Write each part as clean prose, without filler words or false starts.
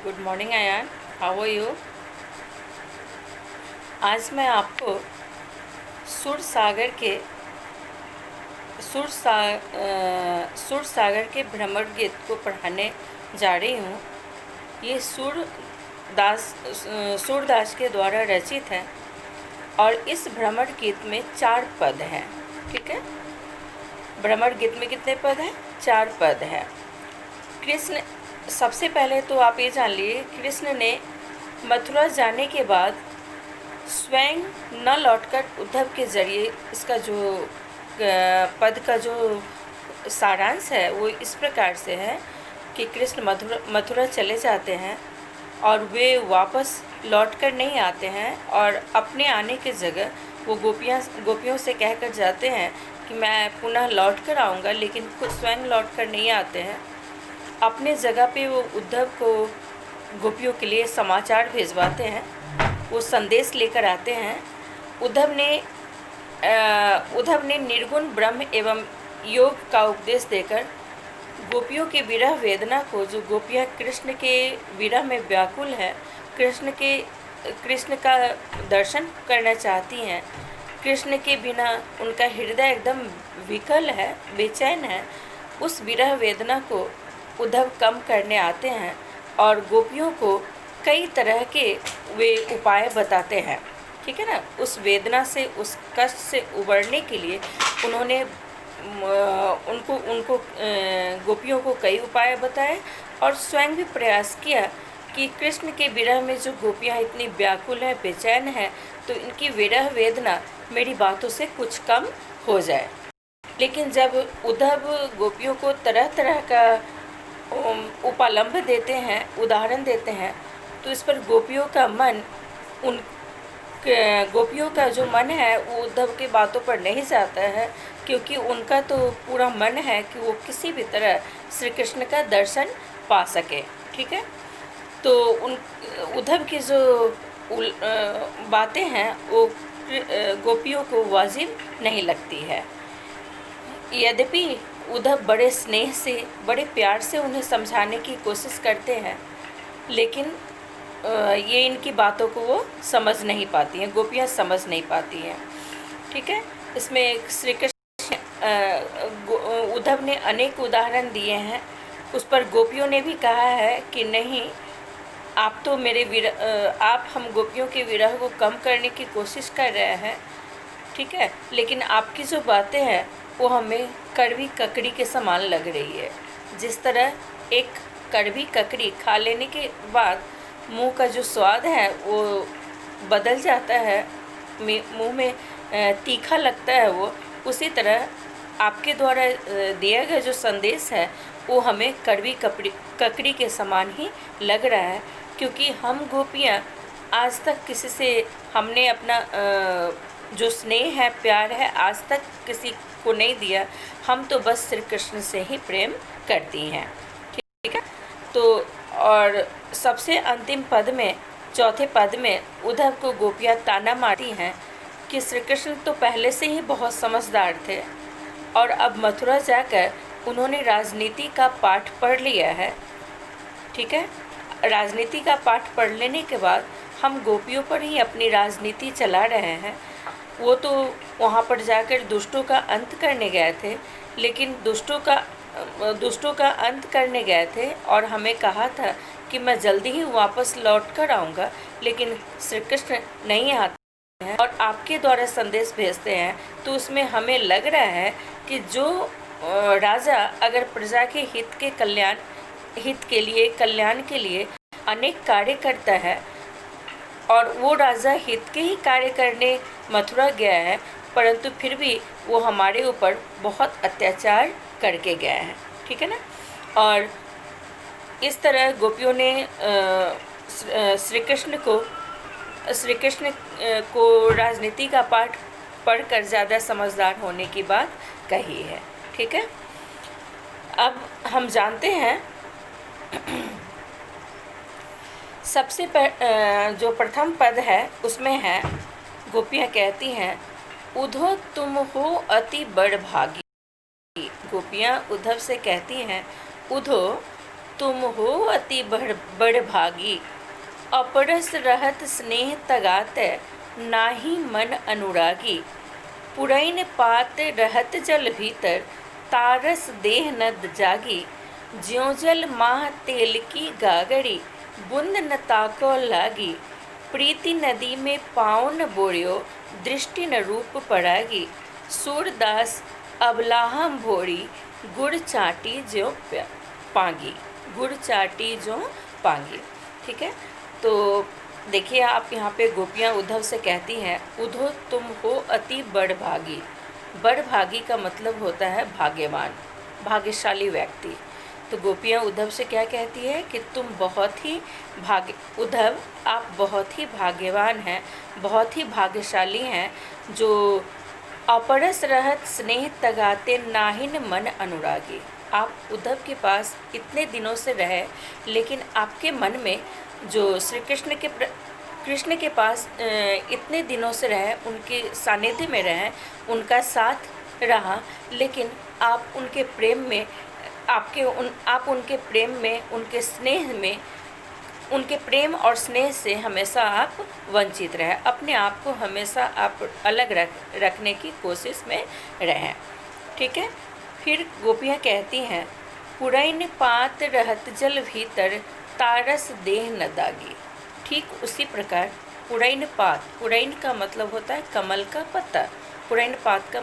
Good morning Ayaan, how are you. आज मैं आपको सुर सागर के सुर सागर के भ्रमर गीत को पढ़ाने जा रही हूँ। ये सूरदास के द्वारा रचित है और इस भ्रमर गीत में 4 पद हैं। ठीक है, भ्रमर गीत में कितने पद हैं? 4 पद हैं। कृष्ण, सबसे पहले तो आप ये जान लीजिए, कृष्ण ने मथुरा जाने के बाद स्वयं न लौटकर उद्धव के जरिए, इसका जो पद का जो सारांश है वो इस प्रकार से है कि कृष्ण मथुरा चले जाते हैं और वे वापस लौटकर नहीं आते हैं, और अपने आने की जगह वो गोपियों से कहकर जाते हैं कि मैं पुनः लौट कर आऊँगा, लेकिन खुद स्वयं लौट कर नहीं आते हैं। अपने जगह पे वो उद्धव को गोपियों के लिए समाचार भिजवाते हैं, वो संदेश लेकर आते हैं। उद्धव ने निर्गुण ब्रह्म एवं योग का उपदेश देकर गोपियों के विरह वेदना को, जो गोपियाँ कृष्ण के विरह में व्याकुल हैं, कृष्ण का दर्शन करना चाहती हैं, कृष्ण के बिना उनका हृदय एकदम विकल है, बेचैन है, उस विरह वेदना को उद्धव कम करने आते हैं और गोपियों को कई तरह के वे उपाय बताते हैं। ठीक है ना, उस वेदना से, उस कष्ट से उबरने के लिए उन्होंने उनको गोपियों को कई उपाय बताए और स्वयं भी प्रयास किया कि कृष्ण के विरह में जो गोपियाँ इतनी व्याकुल हैं, बेचैन हैं, तो इनकी विरह वेदना मेरी बातों से कुछ कम हो जाए। लेकिन जब उद्धव गोपियों को तरह तरह का उपालंब देते हैं, उदाहरण देते हैं, तो इस पर गोपियों का जो मन है वो उद्धव की बातों पर नहीं जाता है, क्योंकि उनका तो पूरा मन है कि वो किसी भी तरह श्री कृष्ण का दर्शन पा सके। ठीक है, तो उद्धव की जो बातें हैं वो गोपियों को वाजिब नहीं लगती है। यद्यपि उद्धव बड़े स्नेह से, बड़े प्यार से उन्हें समझाने की कोशिश करते हैं, लेकिन ये इनकी बातों को वो समझ नहीं पाती हैं, गोपियाँ समझ नहीं पाती हैं। ठीक है, इसमें श्री कृष्ण उद्धव ने अनेक उदाहरण दिए हैं, उस पर गोपियों ने भी कहा है कि नहीं, आप तो आप हम गोपियों के विरह को कम करने की कोशिश कर रहे हैं। ठीक है, लेकिन आपकी जो बातें हैं वो हमें कड़वी ककड़ी के समान लग रही है। जिस तरह एक कड़वी ककड़ी खा लेने के बाद मुंह का जो स्वाद है वो बदल जाता है, मुंह में तीखा लगता है वो, उसी तरह आपके द्वारा दिया गया जो संदेश है वो हमें कड़वी ककड़ी के समान ही लग रहा है, क्योंकि हम गोपियाँ आज तक किसी से, हमने अपना जो स्नेह है, प्यार है, आज तक किसी को नहीं दिया। हम तो बस श्री कृष्ण से ही प्रेम करती हैं। ठीक है, तो और सबसे अंतिम पद में, चौथे पद में उद्धव को गोपियाँ ताना मारती हैं कि श्री कृष्ण तो पहले से ही बहुत समझदार थे और अब मथुरा जाकर उन्होंने राजनीति का पाठ पढ़ लिया है। ठीक है, राजनीति का पाठ पढ़ लेने के बाद हम गोपियों पर ही अपनी राजनीति चला रहे हैं। वो तो वहाँ पर जाकर दुष्टों का अंत करने गए थे, लेकिन दुष्टों का अंत करने गए थे और हमें कहा था कि मैं जल्दी ही वापस लौट कर आऊँगा, लेकिन श्री कृष्ण नहीं आते हैं और आपके द्वारा संदेश भेजते हैं। तो उसमें हमें लग रहा है कि जो राजा अगर प्रजा के हित के लिए, कल्याण के लिए अनेक कार्य करता है, और वो राजा हित के ही कार्य करने मथुरा गया है, परंतु फिर भी वो हमारे ऊपर बहुत अत्याचार करके गया है। ठीक है ना, और इस तरह गोपियों ने श्री कृष्ण को राजनीति का पाठ पढ़कर ज़्यादा समझदार होने की बात कही है। ठीक है, अब हम जानते हैं जो प्रथम पद है उसमें है, गोपियाँ कहती हैं, उद्धव तुम हो अति बड़ भागी। गोपियाँ उद्धव से कहती हैं, उद्धव तुम हो अति बड़ भागी, अपरस रहत स्नेह तगाते, नाही मन अनुरागी। पुरैन पात रहत जल भीतर, तारस देह नद जागी। ज्यों जल माह तेल की गागरी, बूंद न ताको लागी। प्रीति नदी में पाँव न बोरियो, दृष्टि न रूप पड़ागी। सूरदास अबलाहम भोरी, गुड़ चाटी ज्यों पांगी। गुड़ चाटी ज्यों पांगी। ठीक है, तो देखिए आप यहाँ पे गोपियाँ उद्धव से कहती हैं, उद्धव तुम हो अति बड़भागी। बड़भागी का मतलब होता है भाग्यवान, भाग्यशाली व्यक्ति। तो गोपियाँ उद्धव से क्या कहती है कि तुम बहुत ही उद्धव आप बहुत ही भाग्यवान हैं, बहुत ही भाग्यशाली हैं, जो अपरस रहत स्नेह तगाते, नाहिन मन अनुरागी। आप उद्धव के पास इतने दिनों से रहे, लेकिन आपके मन में जो श्री कृष्ण के पास इतने दिनों से रहे, उनके सानिध्य में रहे, उनका साथ रहा, लेकिन आप उनके प्रेम में आप उनके प्रेम में, उनके स्नेह में, उनके प्रेम और स्नेह से हमेशा आप वंचित रहे। अपने आप को हमेशा आप अलग रखने की कोशिश में रहें। ठीक है, फिर गोपियाँ कहती हैं, पुरैन पात रहत जल भीतर, तारस देह न दागी। ठीक उसी प्रकार पुरैन पात, पुरैन का मतलब होता है कमल का पत्ता, पुरैन पात का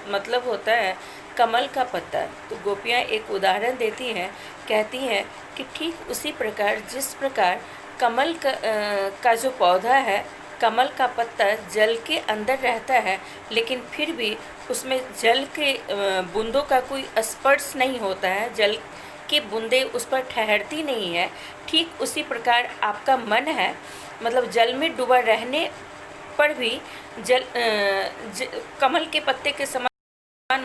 मतलब होता है कमल का पत्ता। तो गोपियाँ एक उदाहरण देती हैं, कहती हैं कि ठीक उसी प्रकार जिस प्रकार कमल का जो पौधा है, कमल का पत्ता जल के अंदर रहता है, लेकिन फिर भी उसमें जल के बूंदों का कोई स्पर्श नहीं होता है, जल की बूंदें उस पर ठहरती नहीं है। ठीक उसी प्रकार आपका मन है, मतलब जल में डूबा रहने पर भी कमल के पत्ते के समान,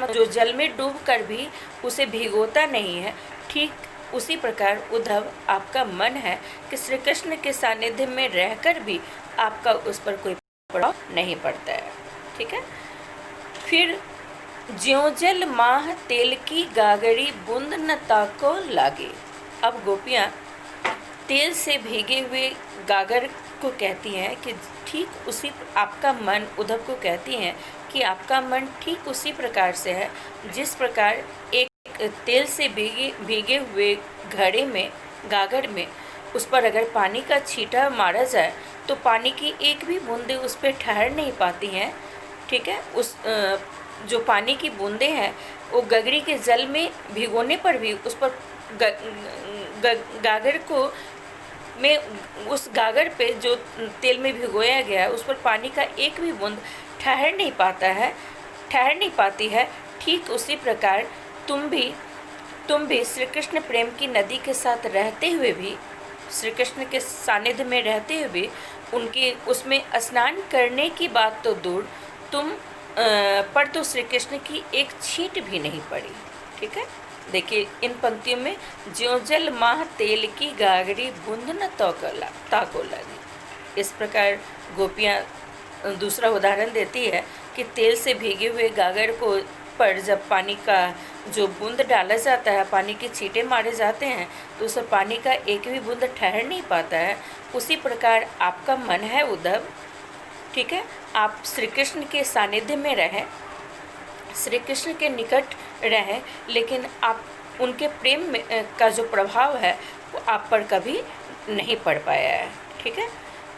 जो जल में डूबकर भी उसे भिगोता नहीं है। ठीक उसी प्रकार उद्धव आपका मन है कि श्री कृष्ण के सानिध्य में रहकर भी आपका उस पर कोई प्रभाव नहीं पड़ता है। ठीक है, फिर ज्यों जल माह तेल की गागरी, बूंद न ताको लागे। अब गोपियाँ तेल से भीगे हुए गागर को कहती हैं कि ठीक उसी आपका मन, उद्धव को कहती हैं कि आपका मन ठीक उसी प्रकार से है जिस प्रकार एक तेल से भीगे हुए घड़े में, गागर में, उस पर अगर पानी का छींटा मारा जाए तो पानी की एक भी बूंदें उस पर ठहर नहीं पाती हैं। ठीक है, उस जो पानी की बूंदें हैं वो गगरी के जल में भिगोने पर भी उस पर गागर को में उस गागर पे जो तेल में भिगोया गया है उस पर पानी का एक भी बूंद ठहर नहीं पाती है। ठीक उसी प्रकार तुम भी श्री कृष्ण प्रेम की नदी के साथ रहते हुए भी, श्री कृष्ण के सानिध्य में रहते हुए भी उनके उसमें स्नान करने की बात तो दूर, तुम पर तो श्री कृष्ण की एक छींट भी नहीं पड़ी। ठीक है, देखिए इन पंक्तियों में ज्यों जल माह तेल की गागरी, बूंद न ताको लगी। इस प्रकार गोपियाँ दूसरा उदाहरण देती है कि तेल से भीगे हुए गागर को पर जब पानी का जो बूंद डाला जाता है, पानी के छींटे मारे जाते हैं, तो उस पानी का एक भी बूंद ठहर नहीं पाता है। उसी प्रकार आपका मन है उद्धव। ठीक है, आप श्री कृष्ण के सानिध्य में रहें, श्री कृष्ण के निकट रहें, लेकिन आप उनके प्रेम में का जो प्रभाव है वो आप पर कभी नहीं पड़ पाया है। ठीक है,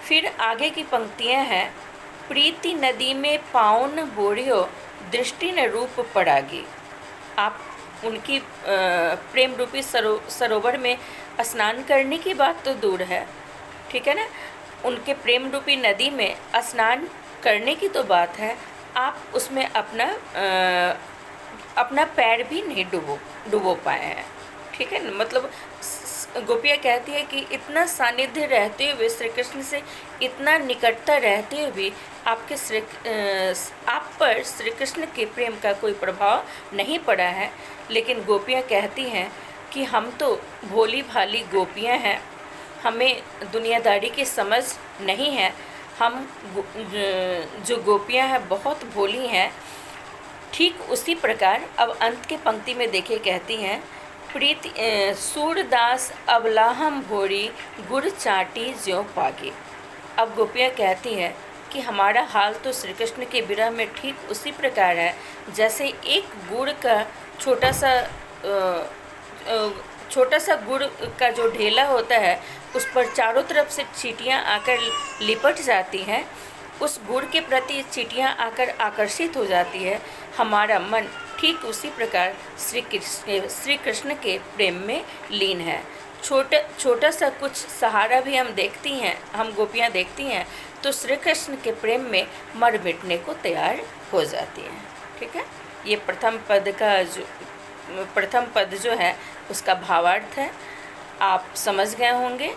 फिर आगे की पंक्तियां हैं, प्रीति नदी में पाँव न बोरियो, दृष्टि न रूप पड़ागी। आप उनकी प्रेम रूपी सरोवर में स्नान करने की बात तो दूर है। ठीक है ना, उनके प्रेम रूपी नदी में स्नान करने की तो बात है, आप उसमें अपना पैर भी नहीं डुबो पाए हैं। ठीक है ना, मतलब गोपियाँ कहती है कि इतना सानिध्य रहते हुए, श्री कृष्ण से इतना निकटता रहते हुए भी आप पर श्री कृष्ण के प्रेम का कोई प्रभाव नहीं पड़ा है। लेकिन गोपियाँ कहती हैं कि हम तो भोली भाली गोपियाँ हैं, हमें दुनियादारी की समझ नहीं है, हम जो गोपियाँ हैं बहुत भोली हैं। ठीक उसी प्रकार अब अंत के पंक्ति में देखिए कहती हैं, प्रीति सूरदास अबलाहम भोरी गुड़ चाटी ज्यों पागे। अब गोपियाँ कहती हैं कि हमारा हाल तो श्री कृष्ण के विरह में ठीक उसी प्रकार है जैसे एक गुड़ का छोटा सा गुड़ का जो ढेला होता है उस पर चारों तरफ से चींटियाँ आकर लिपट जाती हैं। उस गुड़ के प्रति चींटियाँ आकर आकर्षित हो जाती है। हमारा मन ठीक उसी प्रकार श्री कृष्ण के प्रेम में लीन है। छोटा सा कुछ सहारा भी हम गोपियाँ देखती हैं तो श्री कृष्ण के प्रेम में मर मिटने को तैयार हो जाती हैं। ठीक है, ये प्रथम पद जो है उसका भावार्थ है। आप समझ गए होंगे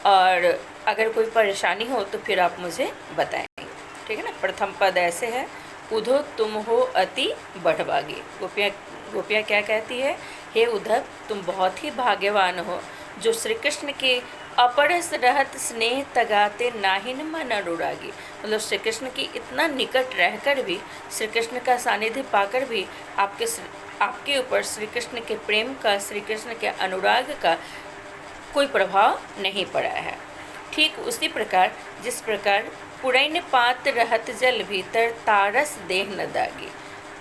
और अगर कोई परेशानी हो तो फिर आप मुझे बताएंगे। ठीक है ना। प्रथम पद ऐसे है, उधो तुम हो अति बढ़भागी। गोपियाँ क्या कहती है, हे उद्धव तुम बहुत ही भाग्यवान हो जो श्री कृष्ण के अपरस रहत स्नेह तगाते नाहिन मन अनुरागी। मतलब श्री कृष्ण की इतना निकट रहकर भी, श्री कृष्ण का सानिध्य पाकर भी आपके ऊपर श्री कृष्ण के प्रेम का, श्री कृष्ण के अनुराग का कोई प्रभाव नहीं पड़ा है। ठीक उसी प्रकार जिस प्रकार पुरैन पात रहत जल भीतर तारस देह न दागी।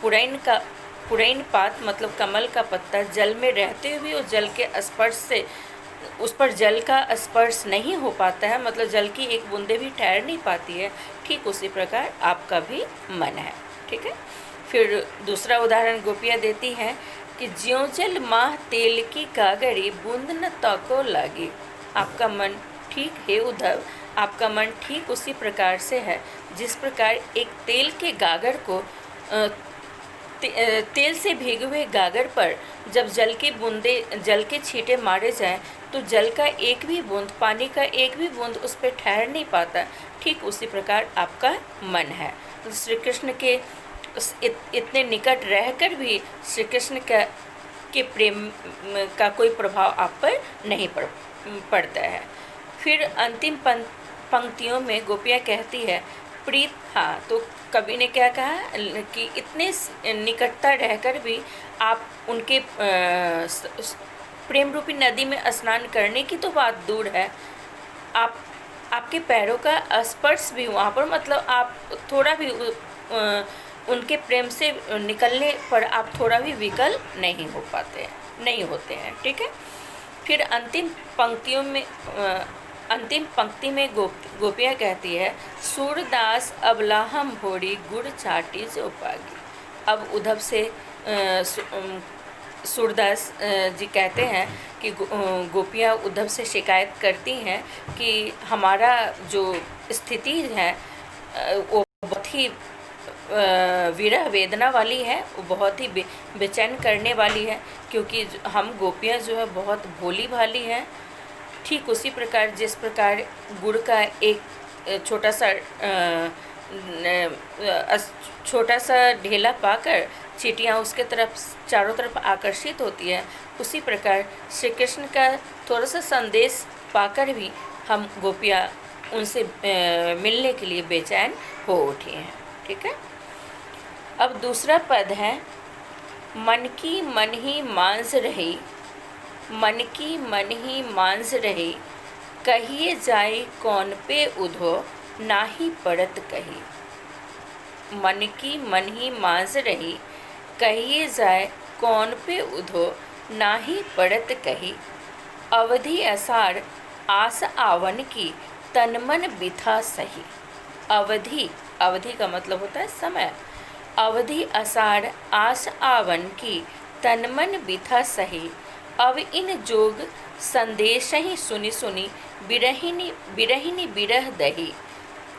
पुरैन पात मतलब कमल का पत्ता जल में रहते हुए उस जल के स्पर्श से उस पर जल का स्पर्श नहीं हो पाता है, मतलब जल की एक बूंदे भी ठहर नहीं पाती है। ठीक उसी प्रकार आपका भी मन है। ठीक है। फिर दूसरा उदाहरण गोपियाँ देती हैं कि ज्यों जल माह तेल की गागरी बूंद न तको लागी। आपका मन ठीक है उद्धव, आपका मन ठीक उसी प्रकार से है जिस प्रकार एक तेल के गागर को तेल से भीगे हुए गागर पर जब जल के छींटे मारे जाएं तो जल का एक भी बूंद, पानी का एक भी बूंद उस पर ठहर नहीं पाता। ठीक उसी प्रकार आपका मन है। तो श्री कृष्ण के इतने निकट रहकर भी श्री कृष्ण के प्रेम का कोई प्रभाव आप पर नहीं पड़ता है। फिर अंतिम पंक्तियों में गोपियाँ कहती है प्रीत। हाँ, तो कवि ने क्या कहा कि इतने निकटता रहकर भी आप उनके प्रेम रूपी नदी में स्नान करने की तो बात दूर है, आपके पैरों का स्पर्श भी वहाँ पर, मतलब आप थोड़ा भी उनके प्रेम से निकलने पर आप थोड़ा भी विकल नहीं होते हैं। ठीक है। फिर अंतिम पंक्ति में गोपियाँ कहती है सूरदास अबलाहम भोरी गुड़ चाटी जो पागी। अब उद्धव से सूरदास जी कहते हैं कि गोपियाँ उद्धव से शिकायत करती हैं कि हमारा जो स्थिति है वो बहुत ही विरह वेदना वाली है, वो बहुत ही बेचैन करने वाली है, क्योंकि हम गोपियाँ जो है बहुत भोली भाली हैं। ठीक उसी प्रकार जिस प्रकार गुड़ का एक छोटा सा ढेला पाकर चींटियाँ उसके तरफ चारों तरफ आकर्षित होती है, उसी प्रकार श्री कृष्ण का थोड़ा सा संदेश पाकर भी हम गोपियाँ उनसे मिलने के लिए बेचैन हो उठी हैं। ठीक है। अब दूसरा पद है, मन की मन ही मांस रही, मन की मन ही मांस रही, कहिए जाए कौन पे उधो नाही पड़त कही। मन की मन ही मांस रही, कहिए जाए कौन पे उधो नाही पड़त कही। अवधि असार आस आवन की तन मन बिथा सही। अवधि का मतलब होता है समय। अवधि असार आस आवन की तन मन बिथा सही। अब इन जोग संदेश ही सुनी सुनी बिरहिनी बिरह दही।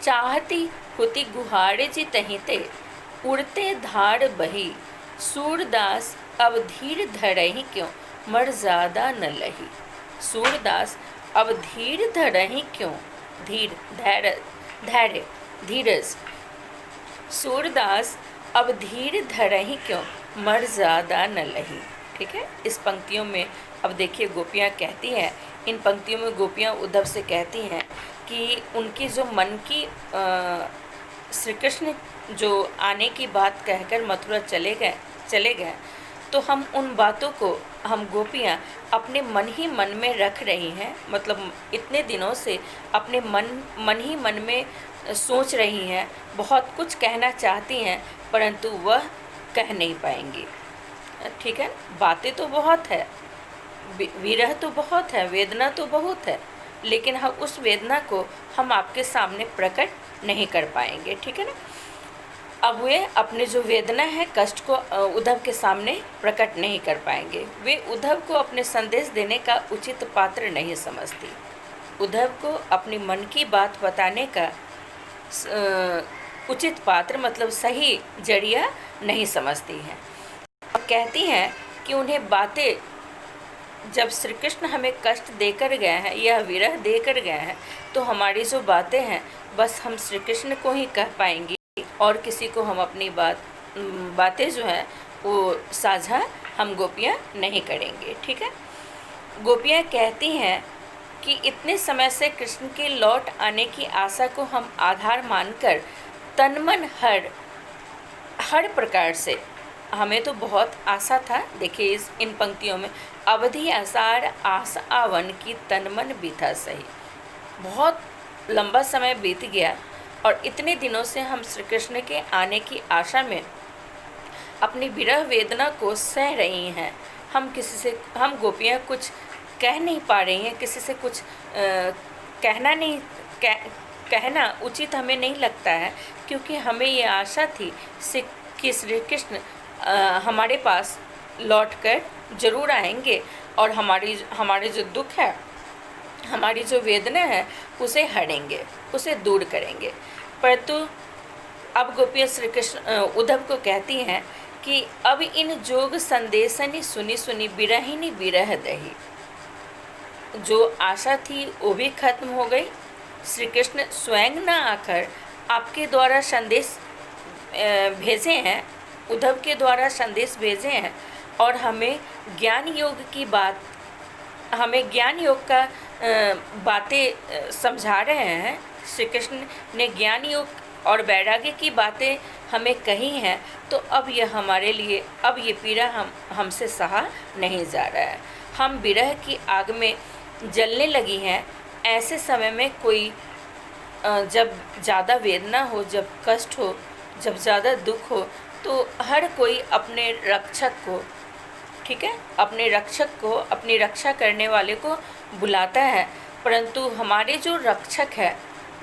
चाहती हुति गुहारे जितहिते उड़ते धार बही। सूरदास अब धीर धरहि क्यों मर्यादा न लही। सूरदास अब धीर धरहि क्यों, धीरज। सूरदास अब धीर धरहि क्यों मर्यादा न लही। ठीक है। इस पंक्तियों में अब देखिए गोपियाँ कहती हैं, इन पंक्तियों में गोपियाँ उद्धव से कहती हैं कि उनकी जो मन की श्री कृष्ण जो आने की बात कहकर मथुरा चले गए, तो हम उन बातों को, हम गोपियाँ अपने मन ही मन में रख रही हैं, मतलब इतने दिनों से अपने मन ही मन में सोच रही हैं, बहुत कुछ कहना चाहती हैं, परंतु वह कह नहीं पाएंगी। ठीक है, बातें तो बहुत है, विरह तो बहुत है, वेदना तो बहुत है, लेकिन हम उस वेदना को हम आपके सामने प्रकट नहीं कर पाएंगे। ठीक है ना। अब वे अपने जो वेदना है, कष्ट को उद्धव के सामने प्रकट नहीं कर पाएंगे। वे उद्धव को अपने संदेश देने का उचित पात्र नहीं समझती, उद्धव को अपनी मन की बात बताने का उचित पात्र मतलब सही जरिया नहीं समझती हैं। और कहती हैं कि उन्हें बातें, जब श्री कृष्ण हमें कष्ट देकर गए हैं या विरह देकर गए हैं, तो हमारी जो बातें हैं बस हम श्री कृष्ण को ही कह पाएंगी और किसी को हम अपनी बातें जो हैं वो साझा हम गोपियाँ नहीं करेंगे। ठीक है। गोपियाँ कहती हैं कि इतने समय से कृष्ण के लौट आने की आशा को हम आधार मानकर तन मन हर प्रकार से, हमें तो बहुत आशा था। देखिए इन पंक्तियों में, अवधि आसार आस आवन की तन मन बीता सही। बहुत लंबा समय बीत गया और इतने दिनों से हम श्री कृष्ण के आने की आशा में अपनी विरह वेदना को सह रही हैं। हम गोपियाँ कुछ कह नहीं पा रही हैं, किसी से कुछ कहना उचित हमें नहीं लगता है, क्योंकि हमें ये आशा थी कि श्री कृष्ण हमारे पास लौटकर जरूर आएंगे और हमारे जो दुख है, हमारी जो वेदना है उसे हरेंगे, उसे दूर करेंगे। परंतु अब गोपियाँ श्री कृष्ण उद्धव को कहती हैं कि अब इन जोग संदेशनि सुनी सुनी बिरहिनी बिरह दही। जो आशा थी वो भी खत्म हो गई। श्री कृष्ण स्वयं न आकर आपके द्वारा संदेश भेजे हैं, उद्धव के द्वारा संदेश भेजे हैं और हमें ज्ञान योग का बातें समझा रहे हैं। श्री कृष्ण ने ज्ञान योग और वैराग्य की बातें हमें कही हैं, तो अब ये पीड़ा हमसे सहा नहीं जा रहा है। हम विरह की आग में जलने लगी हैं। ऐसे समय में कोई जब ज़्यादा वेदना हो, जब कष्ट हो, जब ज़्यादा दुख हो, तो हर कोई अपने रक्षक को, ठीक है, अपने रक्षक को, अपनी रक्षा करने वाले को बुलाता है। परंतु हमारे जो रक्षक है,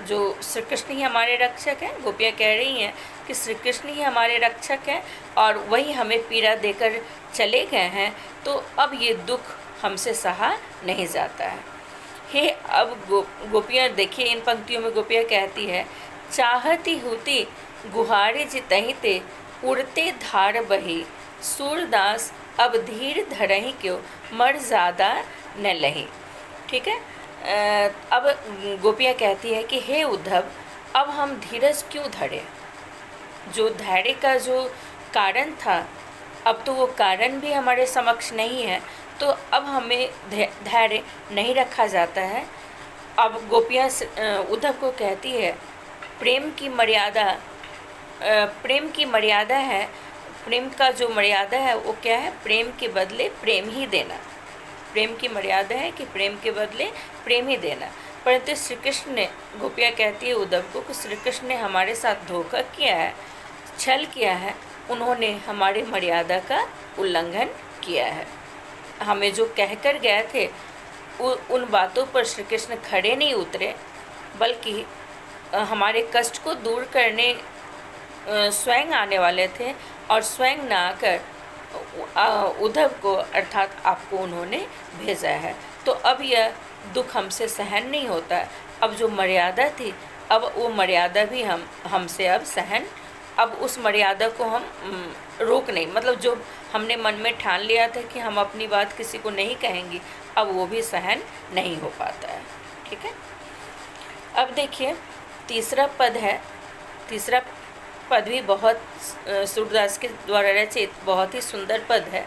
जो श्री कृष्ण ही हमारे रक्षक हैं, गोपियाँ कह रही हैं कि श्री कृष्ण ही हमारे रक्षक हैं और वही हमें पीड़ा देकर चले गए हैं, तो अब ये दुख हमसे सहा नहीं जाता है। हे अब गोपियाँ देखिए, इन पंक्तियों में गोपियाँ कहती है, चाहती होती गुहारे जितहि ते उड़ते धार बही, सूरदास अब धीर धरही क्यों मर ज़्यादा न लही। ठीक है। अब गोपियाँ कहती है कि हे उद्धव, अब हम धीरज क्यों धरे। जो धैर्य का जो कारण था, अब तो वो कारण भी हमारे समक्ष नहीं है, तो अब हमें धैर्य नहीं रखा जाता है। अब गोपियाँ उद्धव को कहती है, प्रेम की मर्यादा है। प्रेम का जो मर्यादा है वो क्या है? प्रेम के बदले प्रेम ही देना। प्रेम की मर्यादा है कि प्रेम के बदले प्रेम ही देना। परंतु श्री कृष्ण ने, गोपियाँ कहती है उद्धव को कि श्री कृष्ण ने हमारे साथ धोखा किया है, छल किया है, उन्होंने हमारी मर्यादा का उल्लंघन किया है। हमें जो कहकर गए थे उन बातों पर श्री कृष्ण खड़े नहीं उतरे, बल्कि हमारे कष्ट को दूर करने स्वयं आने वाले थे और स्वयं न आकर उद्धव को अर्थात आपको उन्होंने भेजा है। तो अब यह दुख हमसे सहन नहीं होता। अब जो मर्यादा थी, अब वो मर्यादा भी हमसे अब सहन, अब उस मर्यादा को हम रोक नहीं, मतलब जो हमने मन में ठान लिया था कि हम अपनी बात किसी को नहीं कहेंगे, अब वो भी सहन नहीं हो पाता है। ठीक है। अब देखिए तीसरा पद है। तीसरा पद भी बहुत सूरदास के द्वारा रचित बहुत ही सुंदर पद है।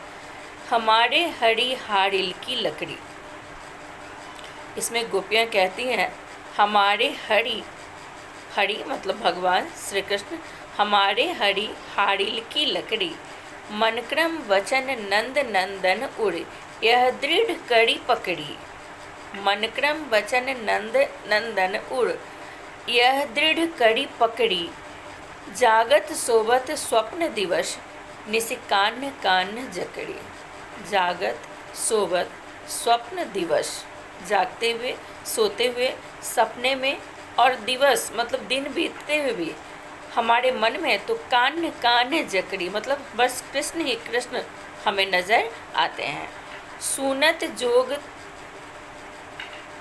हमारे हरी हारिल की लकड़ी। इसमें गोपियाँ कहती हैं, हमारे हरि मतलब भगवान श्री कृष्ण, हमारे हरी हारिल की लकड़ी मनक्रम वचन नंद नंदन उड़, यह दृढ़ कड़ी पकड़ी। मनक्रम वचन नंद नंदन उड़, यह दृढ़ कड़ी पकड़ी। जागत सोबत स्वप्न दिवस, निसि कान कान जकड़ी। जागत सोबत स्वप्न दिवस, जागते हुए, सोते हुए, सपने में, और दिवस मतलब दिन बीतते हुए भी हमारे मन में तो कान कान जकड़ी, मतलब बस कृष्ण ही कृष्ण हमें नज़र आते हैं। सुनत जोग